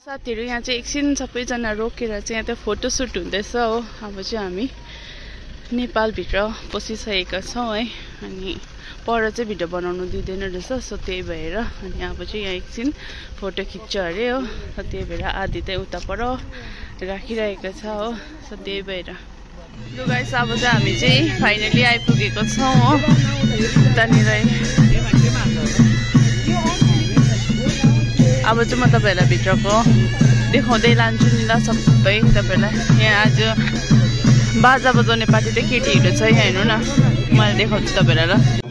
साथीहरु यहाँ चाहिँ एकछिन सबैजना रोकेर चाहिँ यहाँ त फोटो सुट हुँदैछ हो। अब चाहिँ हामी नेपाल भित्र पसिसकेका छौं है। अनि पर चाहिँ भिडियो बनाउनु दिदैन रहेछ, सो त्यही भएर अनि अब चाहिँ यहाँ एकछिन फोटो खिच्छ अरे हो। सो त्यही भएर आदि चाहिँ उता पर राखिरहेको छ हो। सो त्यही भएर लु गाइस अब चाहिँ हामी चाहिँ फाइनली आइपुगेको छौं हो। उतानिर अब चाहिँ म तपाईहरुलाई भित्रको देखाउँदै लान्छु नि ल सबै तपाईहरुलाई। यहाँ आज बाजा बजाउने पार्टी चाहिँ केटीहरु छ यहाँ हेर्नु न, मैले देखाउँछु तपाईहरुलाई ल।